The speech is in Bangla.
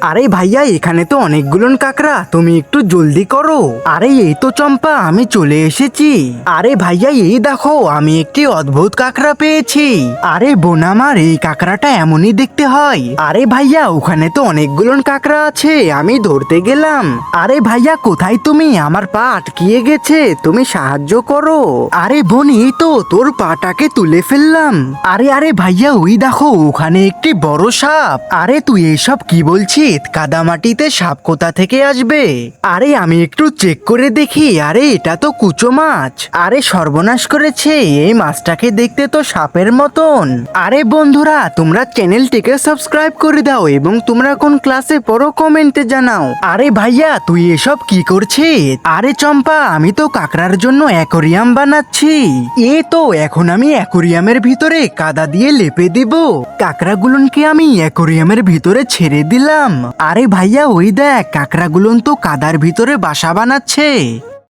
আরে ভাইয়া, এখানে তো অনেকগুলো কাকড়া, তুমি একটু জলদি করো। আরে এই তো চম্পা, আমি চলে এসেছি। আরে ভাইয়া, এই দেখো আমি একটি অদ্ভুত কাকড়া পেয়েছি। আরে বোন আমার, এই কাকড়াটা এমনই দেখতে হয়। আরে ভাইয়া, ওখানে তো অনেকগুলো কাকড়া আছে, আমি ধরতে গেলাম। আরে ভাইয়া, কোথায় তুমি? আমার পা আটকিয়ে গেছে, তুমি সাহায্য করো। আরে বোন, এই তো তোর পাটাকে তুলে ফেললাম। আরে আরে ভাইয়া, ওই দেখো ওখানে একটি বড় সাপ। আরে তুই এসব কি বলছিস? কাদামাটিতে সাপ কোথা থেকে আসবে? আরে আমি একটু চেক করে দেখি। আরে এটা তো কুচো মাছ। আরে সর্বনাশ করেছে, এই মাছটাকে দেখতে তো সাপের মতন। আরে বন্ধুরা, তোমরা চ্যানেলটিকে সাবস্ক্রাইব করে দাও এবং তোমরা কোন ক্লাসে পড়ো কমেন্টে জানাও। আরে ভাইয়া, তুই এসব কি করছিস? আরে চম্পা, আমি তো কাকড়ার জন্য অ্যাকোরিয়াম বানাচ্ছি। এ তো এখন আমি অ্যাকোরিয়ামের ভিতরে কাদা দিয়ে লেপে দেব। কাকড়াগুলোকে আমি অ্যাকোরিয়ামের ভিতরে ছেড়ে দিলাম। আরে ভাইয়া, ওই দেখ কাকড়াগুলো তো কাদার ভিতরে বাসা বানাচ্ছে।